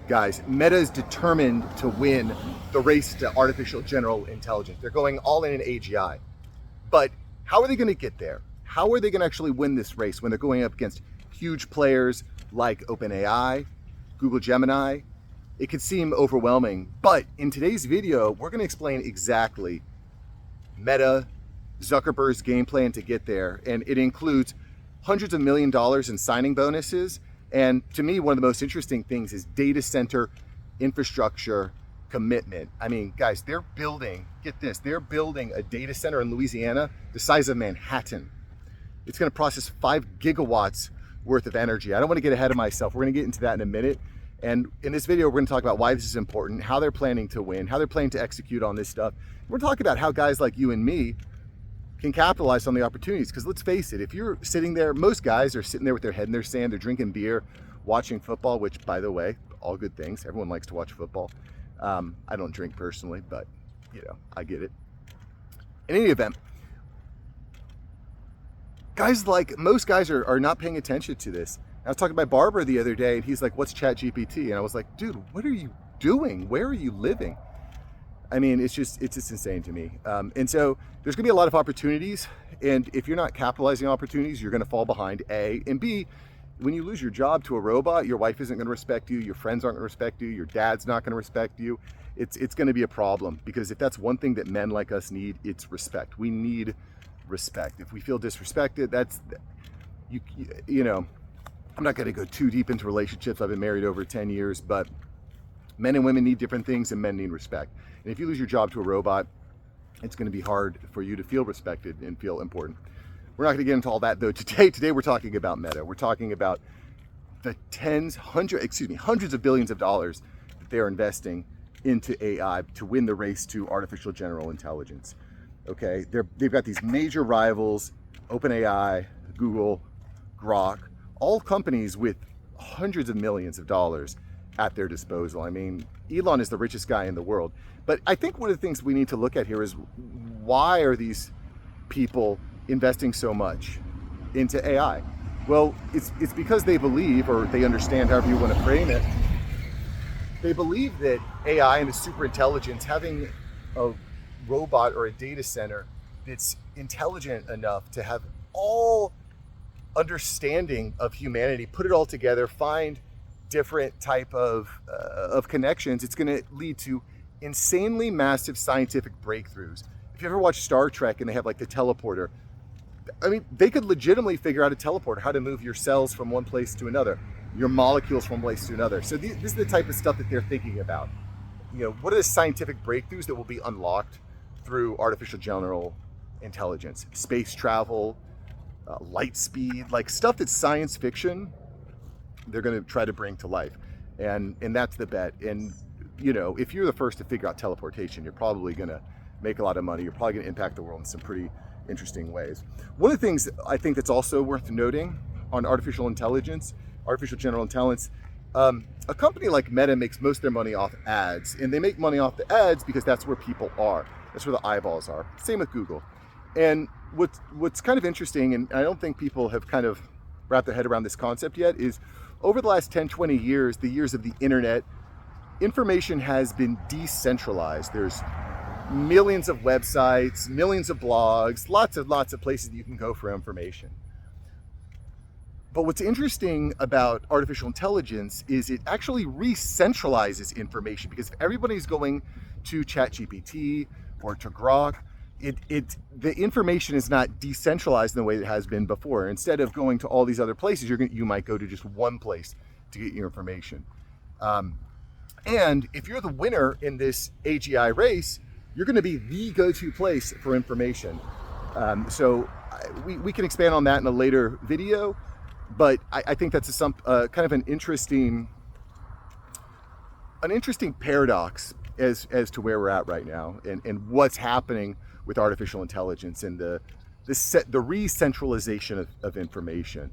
Guys, Meta is determined to win the race to artificial general intelligence. They're going all in AGI. But how are they going to get there? How are they going to actually win this race when they're going up against huge players like OpenAI, Google Gemini? It could seem overwhelming, but in today's video, we're going to explain exactly Meta, Zuckerberg's game plan to get there. And it includes hundreds of $millions in signing bonuses. And to me, one of the most interesting things is data center infrastructure commitment. I mean, guys, they're building, get this, they're building a data center in Louisiana the size of Manhattan. It's going to process 5 gigawatts worth of energy. I don't want to get ahead of myself. We're going to get into that in a minute. And in this video, we're going to talk about why this is important, how they're planning to win, how they're planning to execute on this stuff. We're talking about how guys like you and me can capitalize on the opportunities. Because let's face it, if you're sitting there, most guys are sitting there with their head in their sand, they're drinking beer, watching football, which, by the way, all good things. Everyone likes to watch football. I don't drink personally, but, you know, I get it. In any event, most guys are not paying attention to this. I was talking to my barber the other day, and he's like, what's ChatGPT? And I was like, dude, what are you doing? Where are you living? I mean, it's just insane to me. And so there's gonna be a lot of opportunities. And if you're not capitalizing on opportunities, you're gonna fall behind, A. And B, when you lose your job to a robot, your wife isn't gonna respect you, your friends aren't gonna respect you, your dad's not gonna respect you. It's gonna be a problem, because if that's one thing that men like us need, it's respect. We need respect. If we feel disrespected, that's, you know, I'm not gonna go too deep into relationships. I've been married over 10 years, but men and women need different things, and men need respect. And if you lose your job to a robot, it's gonna be hard for you to feel respected and feel important. We're not gonna get into all that though today. Today we're talking about Meta. We're talking about the hundreds of billions of dollars that they're investing into AI to win the race to artificial general intelligence. Okay, they've got these major rivals, OpenAI, Google, Grok, all companies with hundreds of millions of dollars at their disposal. I mean, Elon is the richest guy in the world. But I think one of the things we need to look at here is, why are these people investing so much into AI? Well, it's because they believe, or they understand, however you want to frame it, they believe that AI and the super intelligence, having a robot or a data center that's intelligent enough to have all understanding of humanity, put it all together, find different type of connections, it's going to lead to insanely massive scientific breakthroughs. If you ever watch Star Trek and they have like the teleporter, I mean, they could legitimately figure out a teleporter, how to move your cells from one place to another, your molecules from one place to another. So this is the type of stuff that they're thinking about. You know, what are the scientific breakthroughs that will be unlocked through artificial general intelligence? Space travel, light speed, like stuff that's science fiction, they're going to try to bring to life. And that's the bet. And, you know, if you're the first to figure out teleportation, you're probably going to make a lot of money. You're probably going to impact the world in some pretty interesting ways. One of the things I think that's also worth noting on artificial general intelligence, a company like Meta makes most of their money off ads, and they make money off the ads because that's where people are. That's where the eyeballs are. Same with Google. And what's kind of interesting, and I don't think people have kind of wrapped their head around this concept yet, is over the last 10, 20 years, the years of the internet, information has been decentralized. There's millions of websites, millions of blogs, lots of places that you can go for information. But what's interesting about artificial intelligence is it actually re-centralizes information, because if everybody's going to ChatGPT or to Grok, the information is not decentralized in the way it has been before. Instead of going to all these other places, you might go to just one place to get your information. And if you're the winner in this AGI race, you're going to be the go-to place for information. So we can expand on that in a later video, but I think that's kind of an interesting paradox as to where we're at right now, and what's happening with artificial intelligence and the re-centralization of information.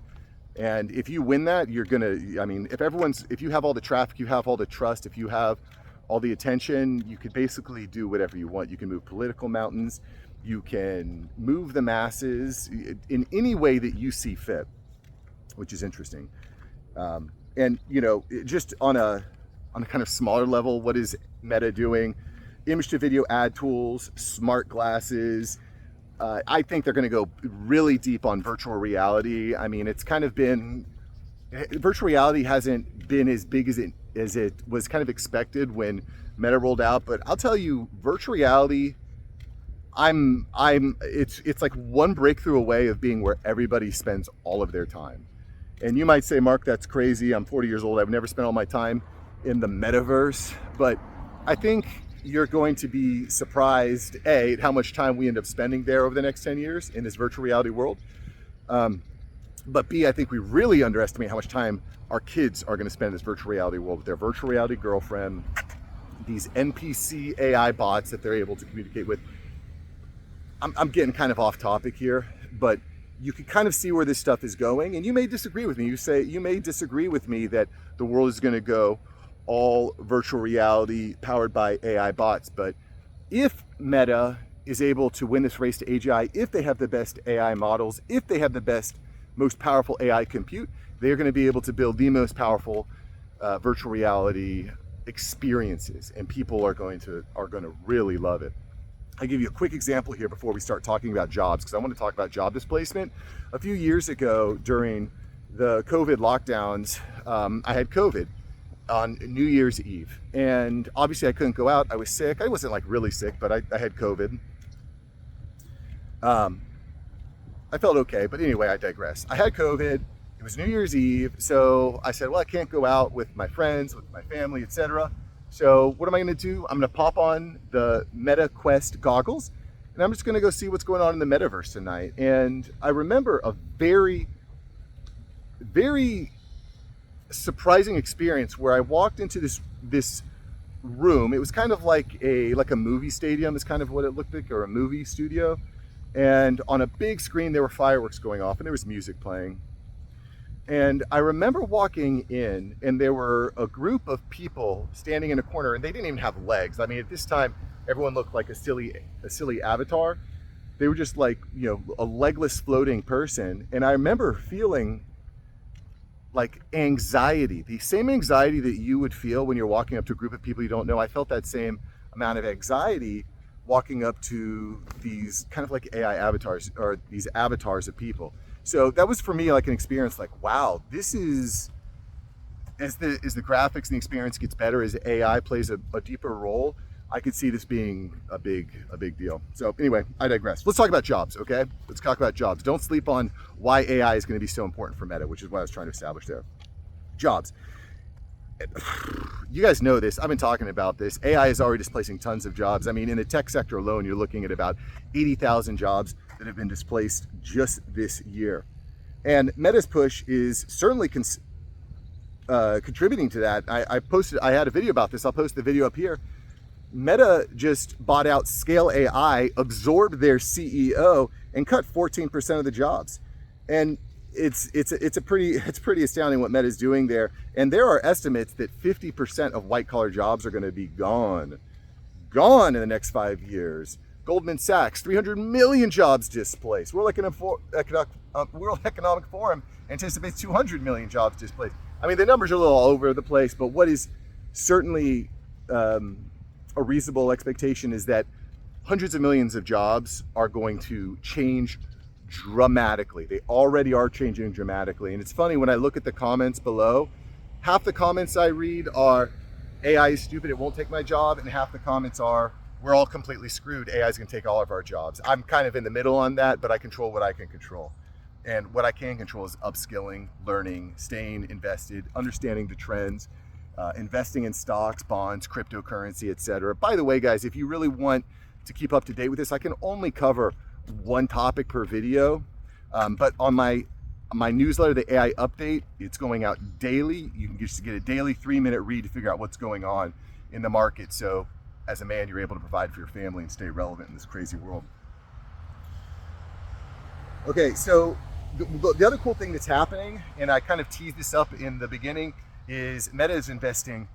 And if you win that, you're gonna, I mean, if you have all the traffic, you have all the trust, if you have all the attention, you could basically do whatever you want. You can move political mountains, you can move the masses in any way that you see fit, which is interesting. And, you know, just on a on a kind of smaller level, what is Meta doing? Image to video ad tools, smart glasses. I think they're going to go really deep on virtual reality. I mean, it's kind of been, virtual reality hasn't been as big as it was kind of expected when Meta rolled out, but I'll tell you, virtual reality, it's like one breakthrough away of being where everybody spends all of their time. And you might say, Mark, that's crazy. I'm 40 years old. I've never spent all my time in the metaverse, but I think you're going to be surprised, A, at how much time we end up spending there over the next 10 years in this virtual reality world. But B, I think we really underestimate how much time our kids are going to spend in this virtual reality world with their virtual reality girlfriend, these NPC AI bots that they're able to communicate with. I'm getting kind of off topic here, but you can kind of see where this stuff is going, and you may disagree with me. You may disagree with me that the world is going to go all virtual reality powered by AI bots. But if Meta is able to win this race to AGI, if they have the best AI models, if they have the best, most powerful AI compute, they're going to be able to build the most powerful virtual reality experiences, and people are going to really love it. I'll give you a quick example here before we start talking about jobs, because I want to talk about job displacement. A few years ago during the COVID lockdowns, I had COVID on New Year's Eve, and obviously I couldn't go out. I was sick. I wasn't like really sick, but I had COVID. I felt okay, but anyway, I digress. I had COVID. It was New Year's Eve, so I said, well, I can't go out with my friends, with my family, etc. So what am I going to do? I'm going to pop on the Meta Quest goggles, and I'm just going to go see what's going on in the metaverse tonight. And I remember a very, very surprising experience where I walked into this room. It was kind of like a movie stadium is kind of what it looked like, or a movie studio. And on a big screen, there were fireworks going off and there was music playing. And I remember walking in, and there were a group of people standing in a corner, and they didn't even have legs. I mean, at this time, everyone looked like a silly avatar. They were just like, a legless floating person. And I remember feeling like anxiety, the same anxiety that you would feel when you're walking up to a group of people you don't know. I felt that same amount of anxiety walking up to these kind of like AI avatars, or these avatars of people. So that was for me like an experience like, wow, this is, as the graphics and the experience gets better, as AI plays a deeper role, I could see this being a big deal. So anyway, I digress. Let's talk about jobs, okay? Let's talk about jobs. Don't sleep on why AI is going to be so important for Meta, which is what I was trying to establish there. Jobs. You guys know this. I've been talking about this. AI is already displacing tons of jobs. I mean, in the tech sector alone, you're looking at about 80,000 jobs that have been displaced just this year. And Meta's push is certainly contributing to that. I had a video about this. I'll post the video up here. Meta just bought out Scale AI, absorbed their CEO, and cut 14% of the jobs. And it's pretty astounding what Meta is doing there. And there are estimates that 50% of white collar jobs are going to be gone in the next 5 years. Goldman Sachs, 300 million jobs displaced. World Economic Forum anticipates 200 million jobs displaced. I mean, the numbers are a little all over the place, but what is certainly a reasonable expectation is that hundreds of millions of jobs are going to change dramatically. They already are changing dramatically. And it's funny, when I look at the comments below, half the comments I read are, AI is stupid, it won't take my job, and half the comments are, we're all completely screwed, AI is going to take all of our jobs. I'm kind of in the middle on that, but I control what I can control. And what I can control is upskilling, learning, staying invested, understanding the trends, investing in stocks, bonds, cryptocurrency, etc. By the way, guys, if you really want to keep up to date with this, I can only cover one topic per video. But on my newsletter, the AI update, it's going out daily. You can just get a daily 3-minute read to figure out what's going on in the market. So as a man, you're able to provide for your family and stay relevant in this crazy world. Okay, so the other cool thing that's happening, and I kind of teased this up in the beginning, is Meta is investing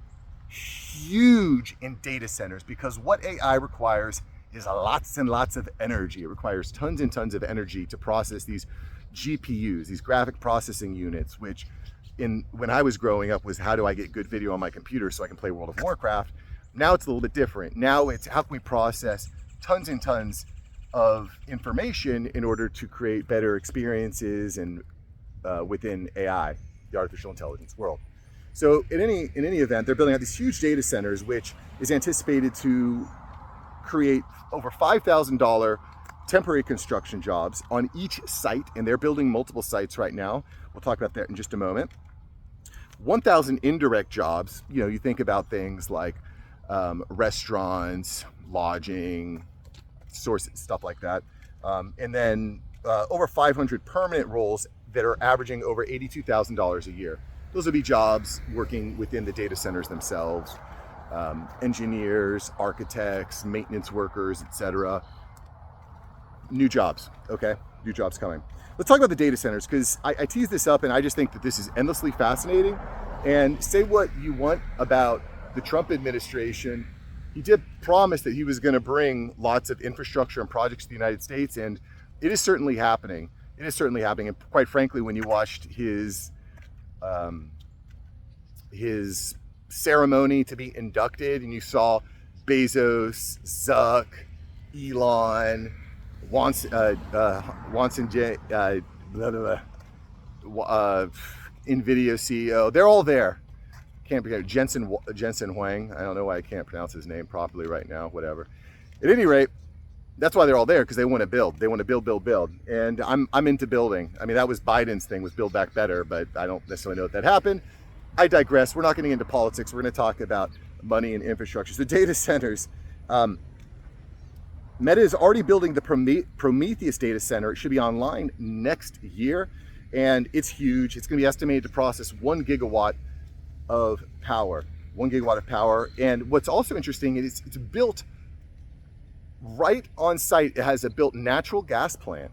huge in data centers, because what AI requires is lots and lots of energy. It requires tons and tons of energy to process these GPUs, these graphic processing units, which when I was growing up was how do I get good video on my computer so I can play World of Warcraft. Now it's a little bit different. Now it's how can we process tons and tons of information in order to create better experiences and within AI, the artificial intelligence world. So in any event, they're building out these huge data centers, which is anticipated to create over $5,000 temporary construction jobs on each site, and they're building multiple sites right now. We'll talk about that in just a moment. 1,000 indirect jobs. You know, you think about things like restaurants, lodging, sources, stuff like that. And then over 500 permanent roles that are averaging over $82,000 a year. Those will be jobs working within the data centers themselves, engineers, architects, maintenance workers, etc. New jobs, okay? New jobs coming. Let's talk about the data centers, because I tease this up and I just think that this is endlessly fascinating. And say what you want about the Trump administration, he did promise that he was going to bring lots of infrastructure and projects to the United States, and it is certainly happening. It is certainly happening. And quite frankly, when you watched his ceremony to be inducted and you saw Bezos, Zuck, Elon, Nvidia CEO, they're all there. Can't forget Jensen Huang. I don't know why I can't pronounce his name properly right now, whatever. At any rate, that's why they're all there, because they want to build. They want to build. And I'm into building. I mean, that was Biden's thing, was build back better, but I don't necessarily know if that happened. I digress. We're not getting into politics. We're going to talk about money and infrastructure. So data centers. Meta is already building the Prometheus data center. It should be online next year, and it's huge. It's going to be estimated to process 1 gigawatt of power. 1 gigawatt of power. And what's also interesting is it's built right on site. It has a built natural gas plant,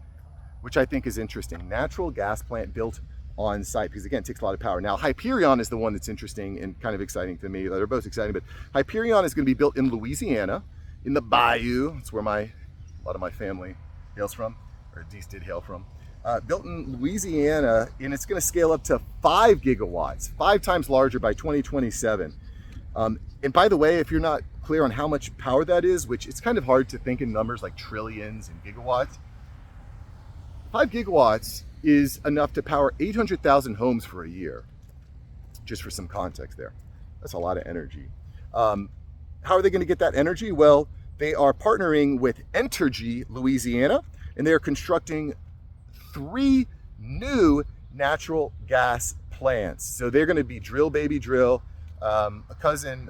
which I think is interesting. Natural gas plant built on site, because again, it takes a lot of power. Now, Hyperion is the one that's interesting and kind of exciting to me. They're both exciting, but Hyperion is going to be built in Louisiana, in the bayou. It's where a lot of my family hails from, or at least did hail from. Built in Louisiana, and it's going to scale up to 5 gigawatts, 5 times larger by 2027. And by the way, if you're not clear on how much power that is, which it's kind of hard to think in numbers like trillions and gigawatts, 5 gigawatts is enough to power 800,000 homes for a year. Just for some context there. That's a lot of energy. How are they going to get that energy? Well, they are partnering with Entergy Louisiana, and they are constructing 3 new natural gas plants. So they're going to be drill, baby, drill. My cousin's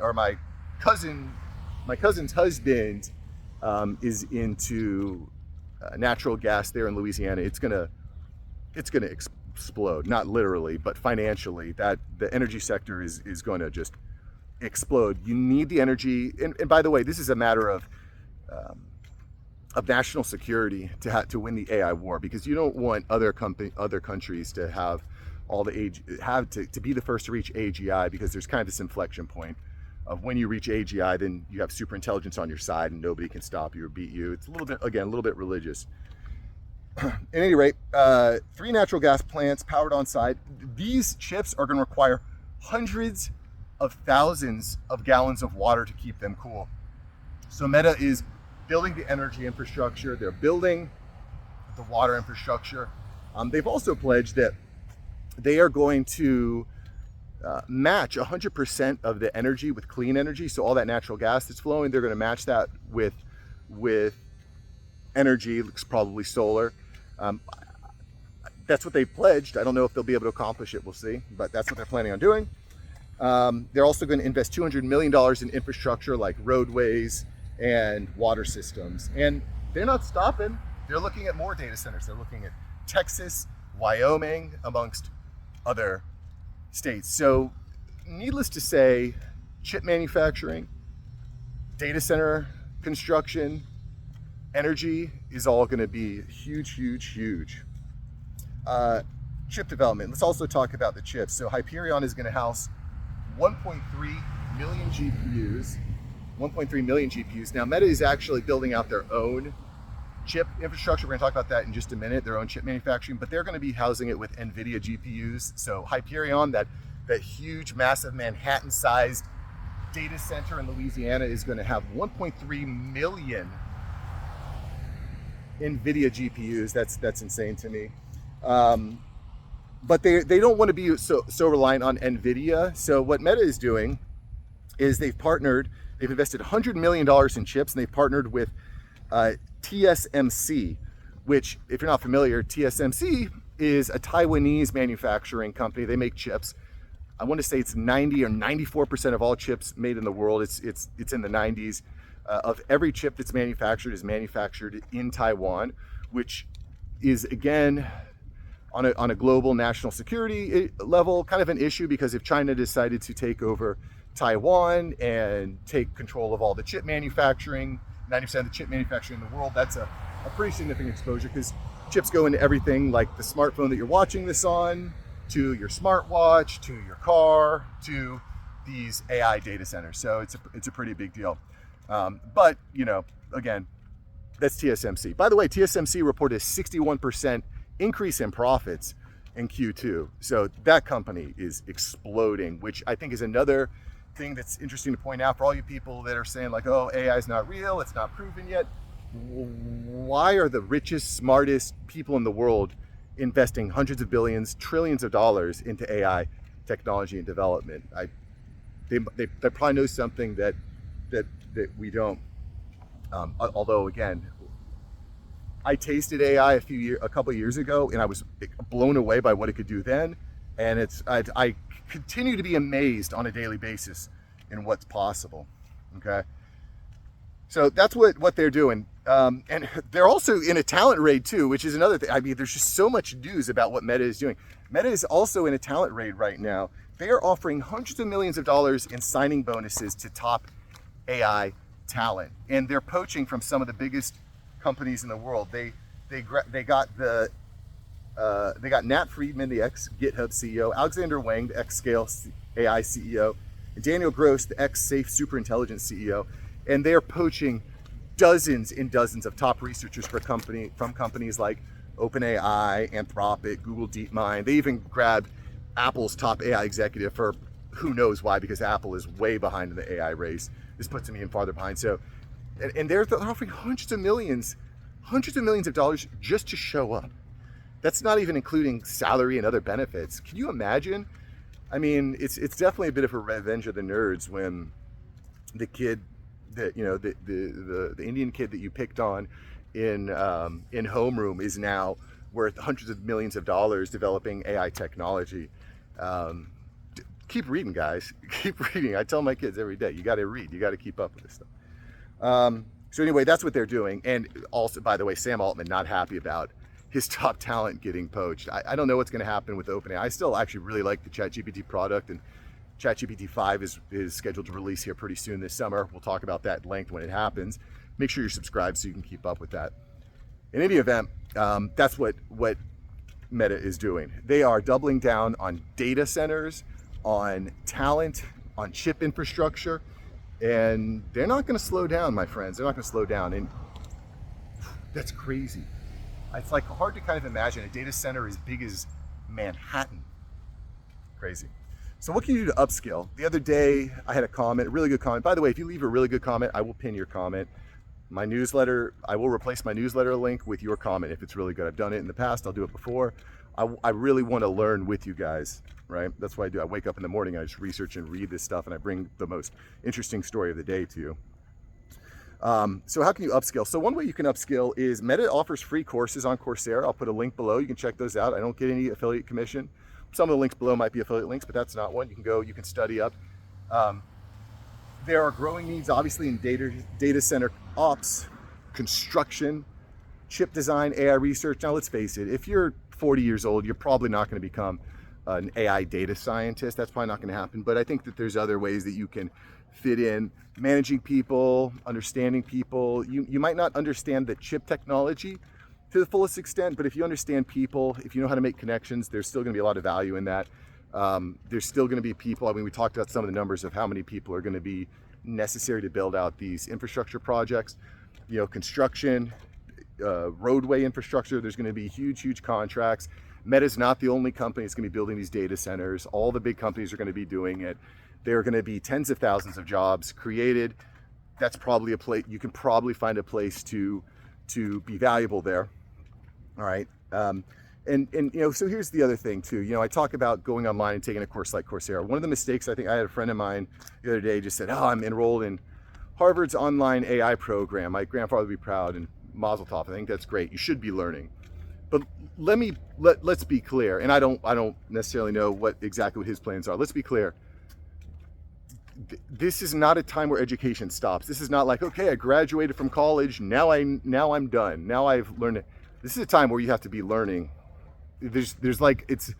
husband is into natural gas there in Louisiana. It's gonna explode, not literally, but financially. That the energy sector is going to just explode. You need the energy, and by the way, this is a matter of national security to win the AI war, because you don't want other countries to have all the to be the first to reach AGI, because there's kind of this inflection point of when you reach AGI, then you have super intelligence on your side and nobody can stop you or beat you. It's a little bit religious. At any rate, 3 natural gas plants powered on site. These chips are going to require hundreds of thousands of gallons of water to keep them cool. So Meta is building the energy infrastructure. They're building the water infrastructure. They've also pledged that they are going to match 100% of the energy with clean energy. So all that natural gas that's flowing, they're going to match that with energy, probably solar. That's what they've pledged. I don't know if they'll be able to accomplish it. We'll see, but that's what they're planning on doing. They're also going to invest $200 million in infrastructure like roadways and water systems. And they're not stopping. They're looking at more data centers. They're looking at Texas, Wyoming, amongst other states. So needless to say, chip manufacturing, data center construction, energy is all going to be huge. Chip development. Let's also talk about the chips. So Hyperion is going to house 1.3 million GPUs. 1.3 million GPUs. Now Meta is actually building out their own chip infrastructure. We're going to talk about that in just a minute, their own chip manufacturing, but they're going to be housing it with Nvidia GPUs. So Hyperion, that huge, massive Manhattan-sized data center in Louisiana, is going to have 1.3 million Nvidia GPUs. That's insane to me. But they don't want to be so reliant on Nvidia. So what Meta is doing is they've invested $100 million in chips, and they've partnered with TSMC, which, if you're not familiar, TSMC is a Taiwanese manufacturing company. They make chips. I want to say it's 90 or 94% of all chips made in the world. It's in the 90s. Of every chip that's manufactured is manufactured in Taiwan, which is, again, on a global national security level, kind of an issue, because if China decided to take over Taiwan and take control of all the chip manufacturing, 90% of the chip manufacturing in the world, that's a pretty significant exposure, because chips go into everything, like the smartphone that you're watching this on, to your smartwatch, to your car, to these AI data centers. So it's a pretty big deal. But, again, that's TSMC. By the way, TSMC reported a 61% increase in profits in Q2. So that company is exploding, which I think is another thing that's interesting to point out for all you people that are saying, like, oh, AI is not real, it's not proven yet. Why are the richest, smartest people in the world investing hundreds of billions, trillions of dollars into AI technology and development? They probably know something that we don't. Although, again, I tasted AI a couple of years ago, and I was blown away by what it could do then. And I continue to be amazed on a daily basis in what's possible. Okay, so that's what they're doing, and they're also in a talent raid too, which is another thing. I mean, there's just so much news about what Meta is doing. Meta is also in a talent raid right now. They are offering hundreds of millions of dollars in signing bonuses to top AI talent, and they're poaching from some of the biggest companies in the world. They got Nat Friedman, the ex-GitHub CEO, Alexander Wang, the ex-Scale AI CEO, and Daniel Gross, the ex-Safe Superintelligence CEO, and they're poaching dozens and dozens of top researchers from companies like OpenAI, Anthropic, Google DeepMind. They even grabbed Apple's top AI executive for who knows why, because Apple is way behind in the AI race. This puts them even farther behind. So, and they're offering hundreds of millions of dollars just to show up. That's not even including salary and other benefits. Can you imagine? I mean, it's definitely a bit of a revenge of the nerds when the kid that, the Indian kid that you picked on in homeroom is now worth hundreds of millions of dollars developing AI technology. Keep reading, guys. Keep reading. I tell my kids every day, you got to read. You got to keep up with this stuff. So anyway, that's what they're doing. And also, by the way, Sam Altman not happy about his top talent getting poached. I don't know what's going to happen with OpenAI. I still actually really like the ChatGPT product, and ChatGPT 5 is scheduled to release here pretty soon this summer. We'll talk about that at length when it happens. Make sure you're subscribed so you can keep up with that. In any event, that's what Meta is doing. They are doubling down on data centers, on talent, on chip infrastructure, and they're not going to slow down, my friends. They're not going to slow down, and that's crazy. It's like hard to kind of imagine a data center as big as Manhattan. Crazy. So what can you do to upskill? The other day, I had a comment, a really good comment. By the way, if you leave a really good comment, I will pin your comment. My newsletter, I will replace my newsletter link with your comment if it's really good. I've done it in the past. I'll do it before. I really want to learn with you guys, right? That's what I do. I wake up in the morning, I just research and read this stuff, and I bring the most interesting story of the day to you. So how can you upskill? So one way you can upskill is Meta offers free courses on Coursera. I'll put a link below. You can check those out. I don't get any affiliate commission. Some of the links below might be affiliate links, but that's not one. You can go, you can study up. There are growing needs, obviously, in data center ops, construction, chip design, AI research. Now, let's face it, if you're 40 years old, you're probably not going to become an AI data scientist. That's probably not going to happen. But I think that there's other ways that you can fit in managing people, understanding people. You might not understand the chip technology to the fullest extent, but if you understand people, if you know how to make connections, there's still going to be a lot of value in that. There's still going to be people. I mean, we talked about some of the numbers of how many people are going to be necessary to build out these infrastructure projects. Construction, roadway infrastructure. There's going to be huge contracts. Meta's not the only company that's going to be building these data centers. All the big companies are going to be doing it. There are going to be tens of thousands of jobs created. That's probably a place, you can probably find a place to be valuable there. All right. And you know, so here's the other thing too. You know, I talk about going online and taking a course like Coursera. One of the mistakes, I think I had a friend of mine the other day just said, oh, I'm enrolled in Harvard's online AI program. My grandfather would be proud, and Mazel Tov. I think that's great. You should be learning. But let's be clear, and I don't necessarily know what exactly what his plans are. Let's be clear. This is not a time where education stops. This is not like, okay, I graduated from college, now I'm done. Now I've learned it. This is a time where you have to be learning. There's like, it's,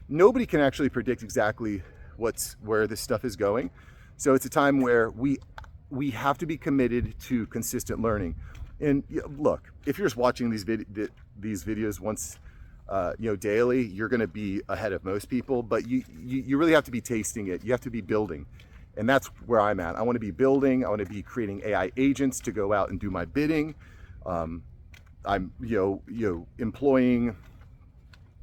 nobody can actually predict exactly where this stuff is going. So it's a time where we have to be committed to consistent learning. And look, if you're just watching these videos once, you know, daily, you're going to be ahead of most people. But you really have to be tasting it. You have to be building, and that's where I'm at. I want to be building. I want to be creating AI agents to go out and do my bidding. I'm employing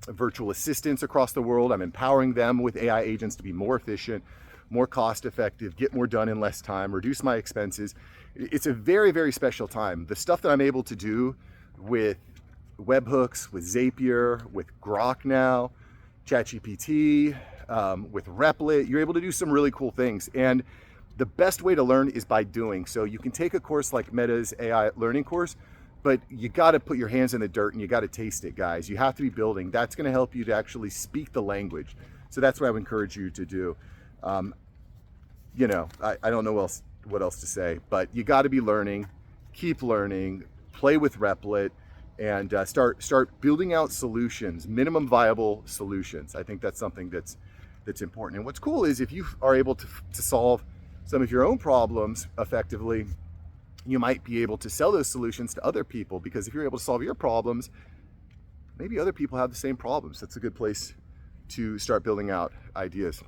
virtual assistants across the world. I'm empowering them with AI agents to be more efficient, more cost effective, get more done in less time, reduce my expenses. It's a very special time. The stuff that I'm able to do with webhooks, with Zapier, with Grok now, ChatGPT, with Replit, you're able to do some really cool things. And the best way to learn is by doing. So you can take a course like Meta's AI learning course, but you got to put your hands in the dirt and you got to taste it, guys. You have to be building. That's going to help you to actually speak the language. So that's what I would encourage you to do. You know, I don't know what else to say, but you got to be learning, keep learning, play with Replit, and start building out solutions, minimum viable solutions. I think that's something that's important. And what's cool is if you are able to solve some of your own problems effectively, you might be able to sell those solutions to other people, because if you're able to solve your problems, maybe other people have the same problems. That's a good place to start building out ideas.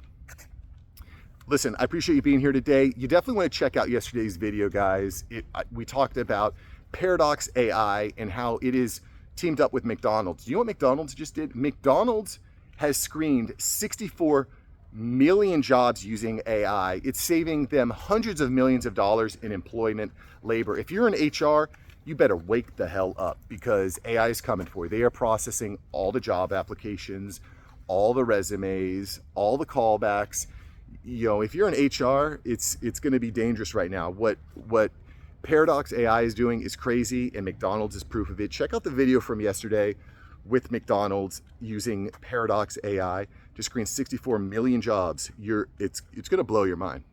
Listen, I appreciate you being here today. You definitely want to check out yesterday's video, guys. We talked about Paradox AI and how it is teamed up with McDonald's. Do you know what McDonald's just did? McDonald's has screened 64 million jobs using AI. It's saving them hundreds of millions of dollars in employment labor. If you're in HR, you better wake the hell up, because AI is coming for you. They are processing all the job applications, all the resumes, all the callbacks. You know, if you're in HR, it's going to be dangerous right now. What Paradox AI is doing is crazy, and McDonald's is proof of it. Check out the video from yesterday with McDonald's using Paradox AI to screen 64 million jobs. It's going to blow your mind.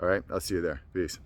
All right, I'll see you there. Peace.